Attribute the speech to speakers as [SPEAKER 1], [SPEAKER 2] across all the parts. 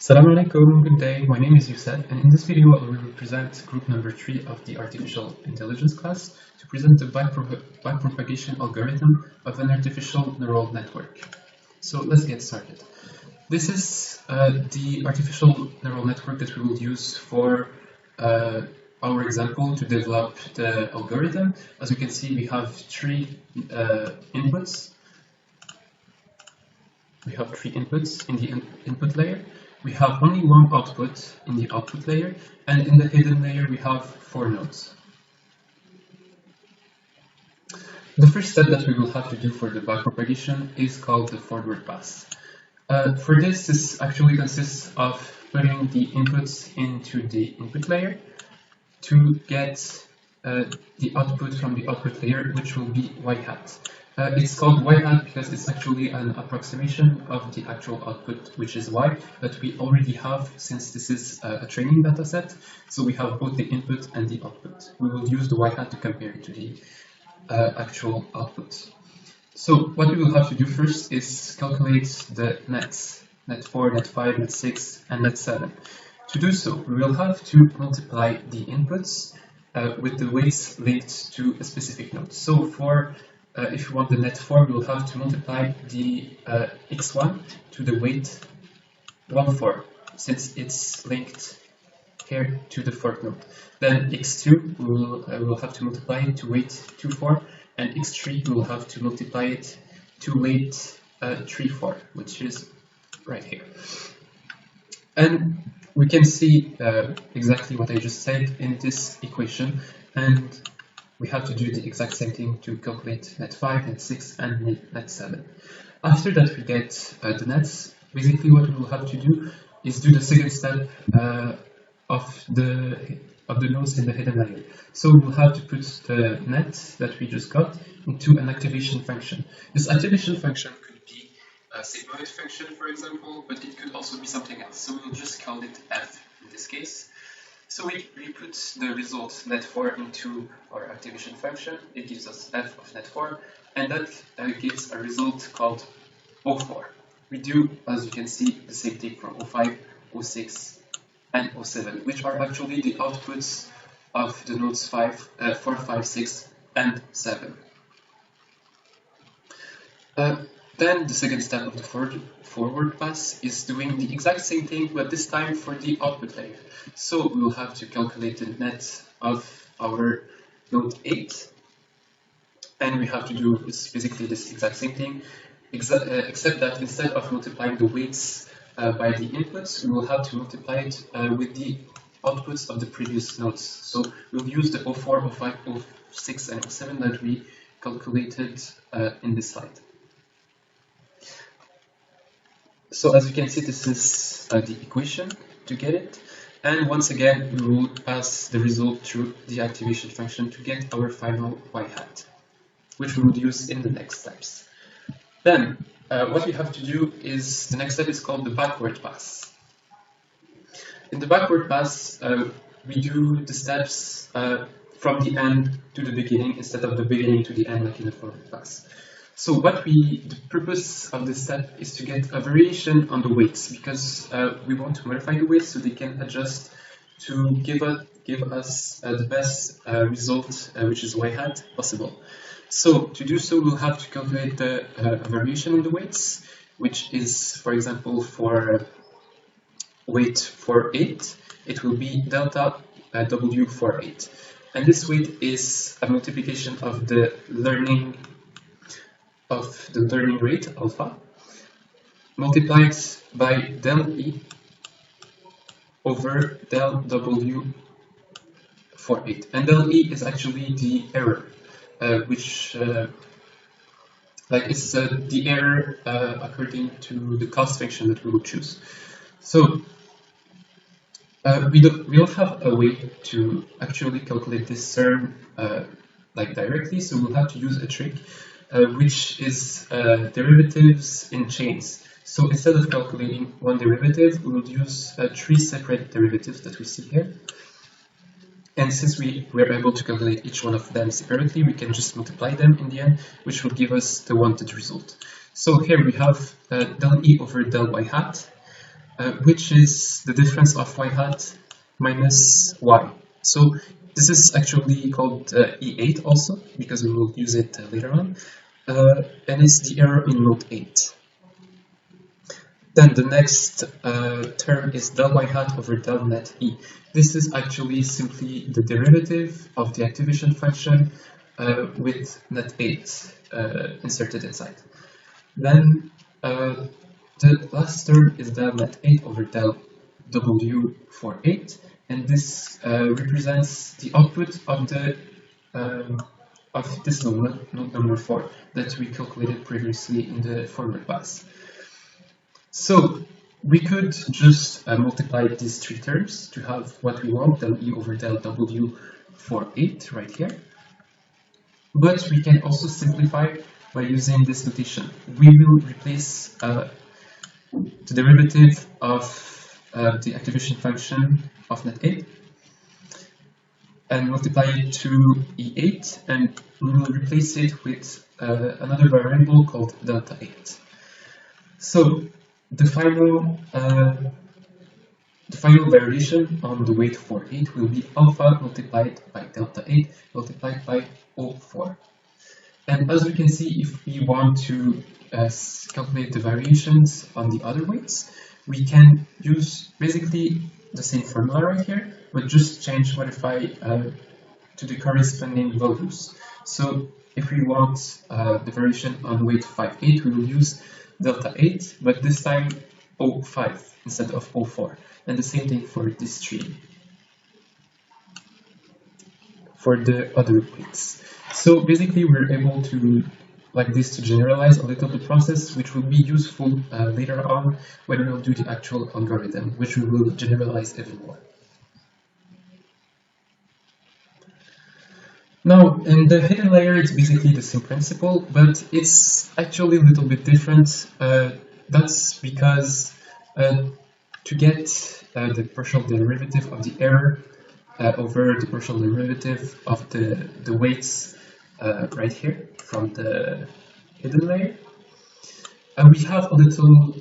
[SPEAKER 1] Assalamu alaikum, good day, my name is Youssef, and in this video I will present group number 3 of the Artificial Intelligence class to present the backpropagation algorithm of an artificial neural network. So let's get started. This is the artificial neural network that we will use for our example to develop the algorithm. As you can see, we have three inputs. We have three inputs in the input layer. We have only one output in the output layer, and in the hidden layer we have 4 nodes. The first step that we will have to do for the backpropagation is called the forward pass. For this actually consists of putting the inputs into the input layer to get the output from the output layer, which will be y hat. It's called y hat because it's actually an approximation of the actual output, which is y, that we already have since this is a training data set. So we have both the input and the output. We will use the y hat to compare it to the actual output. So what we will have to do first is calculate the nets, net 4, net 5, net 6, and net 7. To do so, we will have to multiply the inputs with the weights linked to a specific node. So for if you want the net 4, we will have to multiply the x1 to the weight 1, 4, since it's linked here to the 4th node. Then x2 we will have to multiply it to weight 2, 4, and x3 we will have to multiply it to weight 3, 4, which is right here. And we can see exactly what I just said in this equation, and we have to do the exact same thing to calculate net 5, net 6, and net 7. After that we get the nets. Basically what we will have to do is do the second step of the nodes in the hidden layer. So we'll have to put the net that we just got into an activation function. This activation function could be a sigmoid function, for example, but it could also be something else. So we'll just call it f in this case. So we put the result net 4 into our activation function. It gives us f of net 4, and that gives a result called O4. We do, as you can see, the same thing for O5, O6, and O7, which are actually the outputs of the nodes 4, 5, 6, and 7. Then the second step of the forward pass is doing the exact same thing, but this time for the output layer. So we will have to calculate the net of our node 8, and we have to do basically this exact same thing, except that instead of multiplying the weights by the inputs, we will have to multiply it with the outputs of the previous nodes. So we'll use the O4, O5, O6, and O7 that we calculated in this slide. So as you can see, this is the equation to get it. And once again, we will pass the result through the activation function to get our final y hat, which we will use in the next steps. Then, what we have to do is, the next step is called the backward pass. In the backward pass, we do the steps from the end to the beginning instead of the beginning to the end like in the forward pass. So the purpose of this step is to get a variation on the weights, because we want to modify the weights so they can adjust to give us the best result, which is y hat, possible. So to do so, we'll have to calculate the variation on the weights, which is, for example, for weight 48, it will be delta W 48. And this weight is a multiplication of the learning rate, alpha, multiplied by del E over del W 48. And del E is actually the error, which it's the error according to the cost function that we will choose. So we don't have a way to actually calculate this term directly, so we'll have to use a trick, which is derivatives in chains. So instead of calculating one derivative, we will use 3 separate derivatives that we see here. And since we were able to calculate each one of them separately, we can just multiply them in the end, which will give us the wanted result. So here we have del E over del y hat, which is the difference of y hat minus y. So this is actually called E8 also, because we will use it later on, and it's the error in node 8. Then the next term is del y hat over del net e. This is actually simply the derivative of the activation function with net 8 inserted inside. Then the last term is del net 8 over del w for 8, and this represents the output of the of this node number 4 that we calculated previously in the forward pass. So we could just multiply these three terms to have what we want, del E over del W for 8 right here. But we can also simplify by using this notation. We will replace the derivative of the activation function of net 8 and multiply it to E8, and we will replace it with another variable called delta 8. So the final variation on the weight for 8 will be alpha multiplied by delta 8 multiplied by O4. And as we can see, if we want to calculate the variations on the other weights, we can use basically the same formula right here, but just modify to the corresponding values. So if we want the variation on weight 5.8, we will use delta 8, but this time O5 instead of O4. And the same thing for this three, for the other weights. So basically we're able to, like this, to generalize a little the process, which will be useful later on when we'll do the actual algorithm, which we will generalize even more. Now, in the hidden layer, it's basically the same principle, but it's actually a little bit different. That's because to get the partial derivative of the error over the partial derivative of the weights right here from the hidden layer, we have a little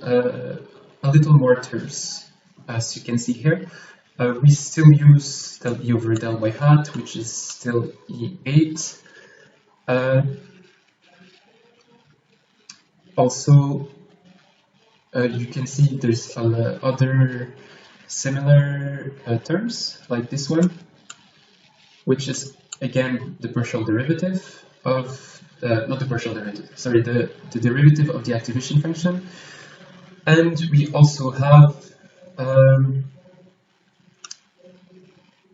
[SPEAKER 1] more terms, as you can see here. We still use del E over del y hat, which is still E8. Also, you can see there's other similar terms, like this one, which is again the partial derivative of, not the partial derivative, sorry, the derivative of the activation function. And we also have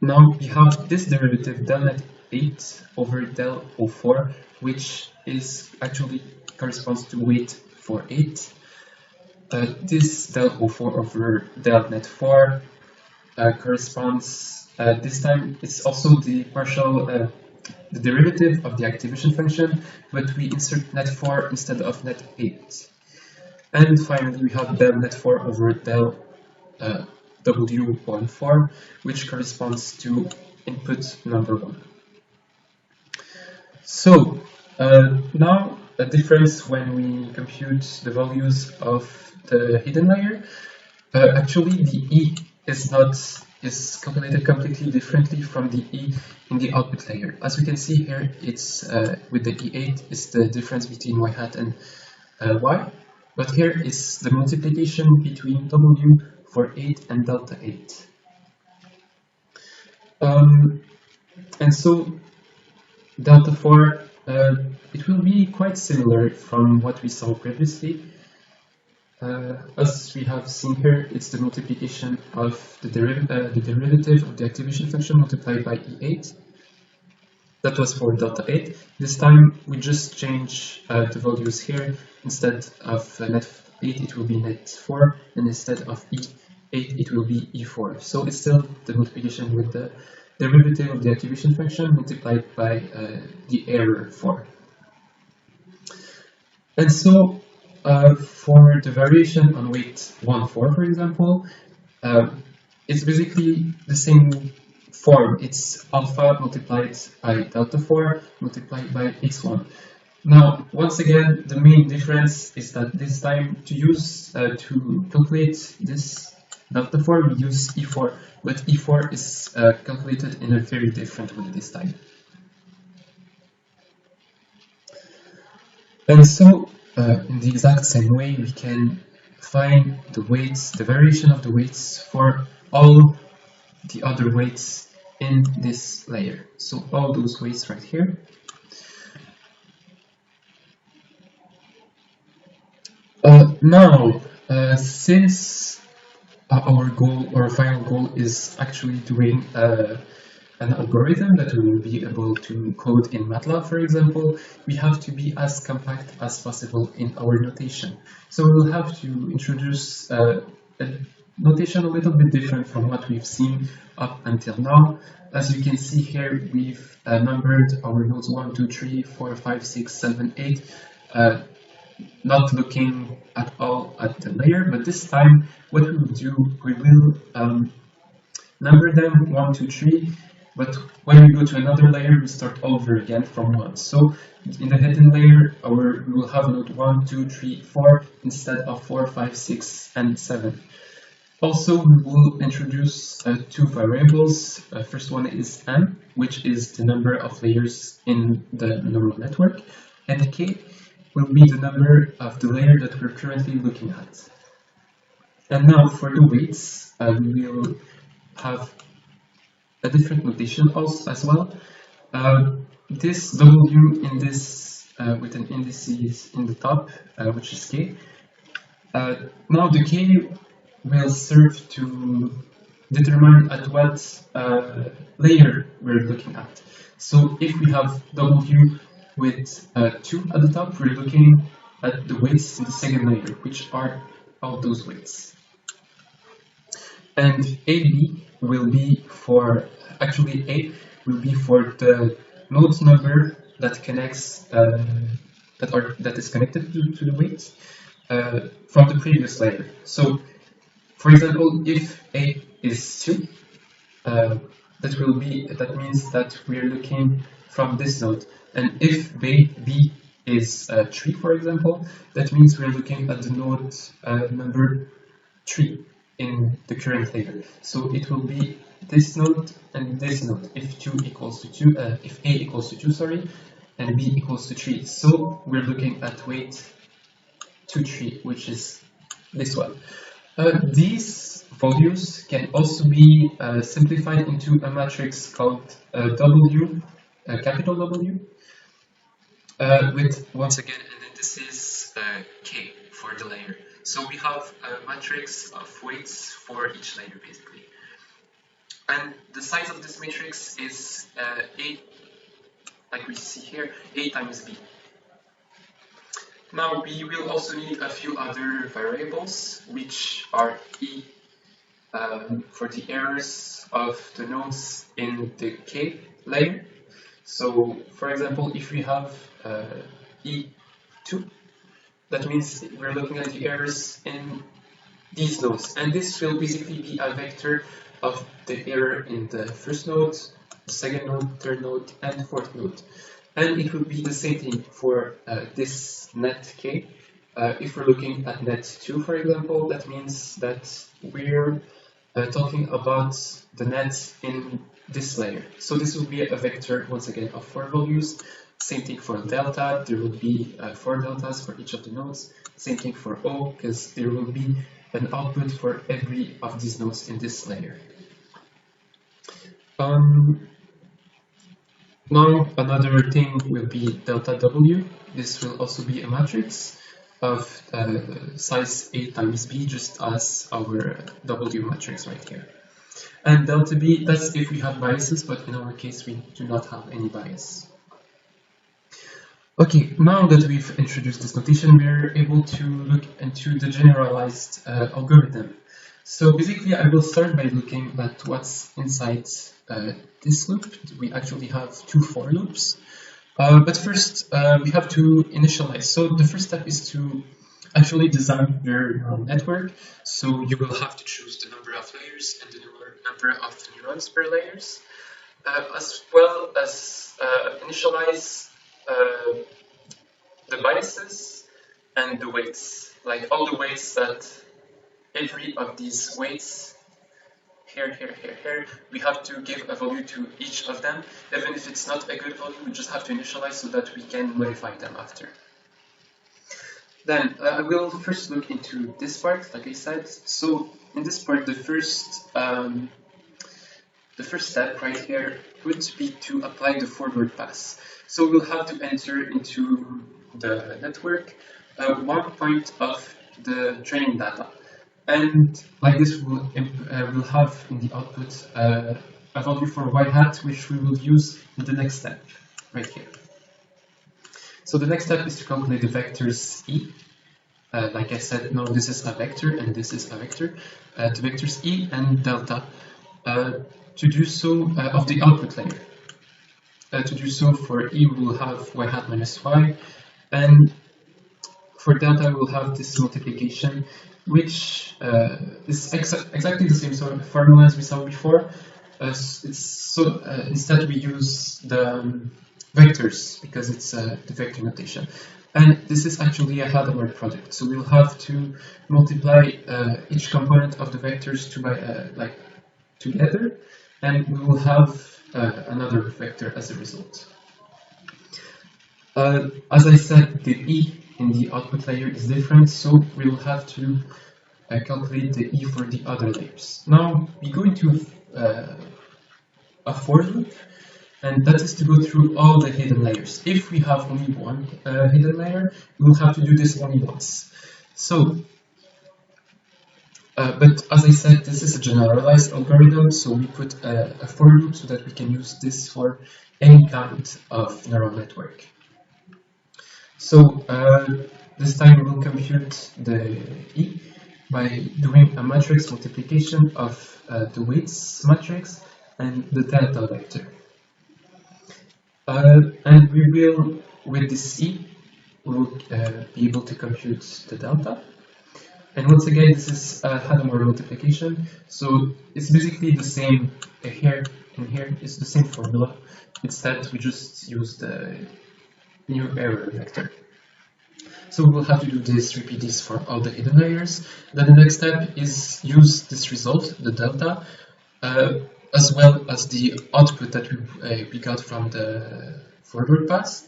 [SPEAKER 1] now we have this derivative del net 8 over del O4, which is actually corresponds to weight for 8. This del O4 over del net 4 corresponds, this time it's also the partial, the derivative of the activation function, but we insert net 4 instead of net 8. And finally we have del net 4 over del W14, which corresponds to input number 1. So now a difference when we compute the values of the hidden layer. Actually, the E is calculated completely differently from the E in the output layer. As we can see here, it's with the E8 is the difference between y hat and y, but here is the multiplication between W for 8 and delta 8. And so delta 4, it will be quite similar from what we saw previously. As we have seen here, it's the multiplication of the derivative of the activation function multiplied by E8. That was for delta 8. This time we just change the values here. Instead of net 8, it will be net 4, and instead of E8, it will be E4. So it's still the multiplication with the derivative of the activation function multiplied by the error 4. And so for the variation on weight 1, 4, for example, it's basically the same form. It's alpha multiplied by delta 4 multiplied by x1. Now, once again, the main difference is that this time to use to calculate this delta 4, we use E4, but E4 is calculated in a very different way this time. And so, in the exact same way, we can find the weights, the variation of the weights for all the other weights in this layer. So all those weights right here. Now, since our goal, our final goal is actually doing an algorithm that we will be able to code in MATLAB, for example, we have to be as compact as possible in our notation. So we'll have to introduce a notation a little bit different from what we've seen up until now. As you can see here, we've numbered our nodes 1, 2, 3, 4, 5, 6, 7, 8, not looking at all at the layer, but this time what we will do, we will number them 1, 2, 3, but when we go to another layer, we start over again from 1. So in the hidden layer, we will have node 1, 2, 3, 4 instead of 4, 5, 6, and 7. Also, we will introduce two variables. First one is n, which is the number of layers in the neural network, and k will be the number of the layer that we're currently looking at. And now for the weights, we will have a different notation also as well. This W in this with an indices in the top, which is k. Now the k will serve to determine at what layer we're looking at. So if we have W with 2 at the top, we're looking at the weights in the second layer, which are all those weights. And AB will be for, actually A will be for the node number that connects, that is connected to the weights from the previous layer. So, for example, if A is 2, that means that we're looking from this node. And if B is 3, for example, that means we're looking at the node number 3 in the current layer. So it will be this node and this node if 2 equals to 2, if A equals to 2, sorry, and B equals to 3. So we're looking at weight 2, 3, which is this one. These values can also be simplified into a matrix called W, capital W, with once again an indices K for the layer. So we have a matrix of weights for each layer basically. And the size of this matrix is A, like we see here, A times B. Now we will also need a few other variables, which are E for the errors of the nodes in the K layer. So for example, if we have E2, that means we're looking at the errors in these nodes, and this will basically be a vector of the error in the first node, the second node, third node, and fourth node. And it will be the same thing for this net k. If we're looking at net 2, for example, that means that we're talking about the net in this layer. So this will be a vector, once again, of 4 values. Same thing for delta, there will be 4 deltas for each of the nodes. Same thing for O, because there will be an output for every of these nodes in this layer. Now another thing will be delta W. This will also be a matrix of size A times B, just as our W matrix right here. And delta B, that's if we have biases, but in our case we do not have any bias. Okay, now that we've introduced this notation, we're able to look into the generalized algorithm. So basically, I will start by looking at what's inside this loop. We actually have 2 for loops. But first, we have to initialize. So the first step is to actually design your neural network. So you will have to choose the number of layers and the number of neurons per layers, as well as initialize the biases and the weights, like all the weights that every of these weights, here, we have to give a value to each of them. Even if it's not a good value, we just have to initialize so that we can modify them after. Then I will first look into this part, like I said. So in this part, the first step right here would be to apply the forward pass. So we'll have to enter into the network one point of the training data. And like this, we'll have in the output a value for y hat, which we will use in the next step, right here. So the next step is to calculate the vectors E. Like I said, no, this is a vector and this is a vector. The vectors E and delta. To do so of the output layer. To do so for E, we will have y hat minus y, and for delta, we will have this multiplication, which is exactly the same sort of formula as we saw before. Instead, we use the vectors because it's the vector notation. And this is actually a Hadamard product, so we'll have to multiply each component of the vectors together, and we will have another vector as a result. As I said, the E in the output layer is different, so we will have to calculate the E for the other layers. Now we go into a for loop, and that is to go through all the hidden layers. If we have only one hidden layer, we will have to do this only once. So, but as I said, this is a generalized algorithm, so we put a for loop so that we can use this for any kind of neural network. So this time we will compute the E by doing a matrix multiplication of the weights matrix and the delta vector. And we will, with this E, we will be able to compute the delta. And once again, this is a Hadamard multiplication, so it's basically the same here and here. It's the same formula. Instead, we just use the new error vector. So we will have to do this, repeat this for all the hidden layers. Then the next step is use this result, the delta, as well as the output that we got from the forward pass,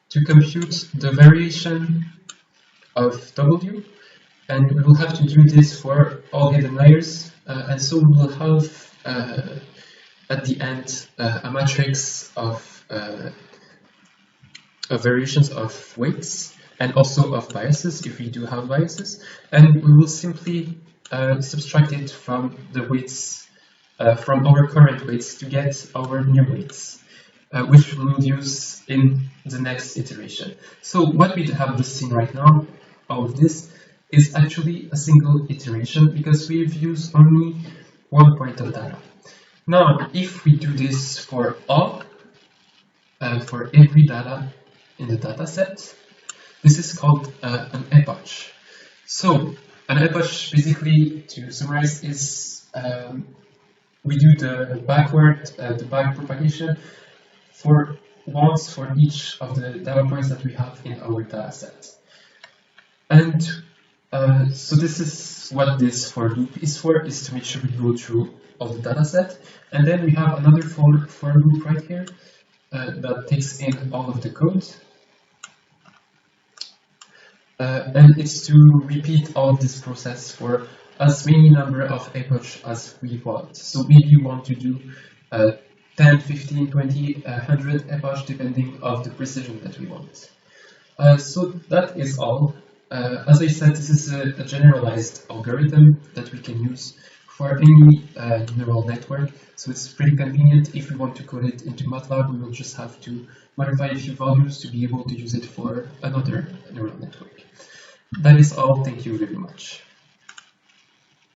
[SPEAKER 1] to compute the variation of W. And we will have to do this for all hidden layers, and so we will have at the end a matrix of variations of weights and also of biases, if we do have biases, and we will simply subtract it from the weights, from our current weights to get our new weights, which we will use in the next iteration. So what we have just seen right now, all of this, is actually a single iteration because we've used only one point of data. Now, if we do this for all, for every data in the data set, this is called an epoch. So, an epoch, basically, to summarize, is we do the backpropagation for once for each of the data points that we have in our data set. And so this is what this for loop is for, is to make sure we go through all the data set. And then we have another for loop right here that takes in all of the code. And it's to repeat all of this process for as many number of epochs as we want. So maybe you want to do 10, 15, 20, 100 epochs depending on the precision that we want. So that is all. As I said, this is a generalized algorithm that we can use for any neural network, so it's pretty convenient. If we want to code it into MATLAB, we will just have to modify a few values to be able to use it for another neural network. That is all. Thank you very much.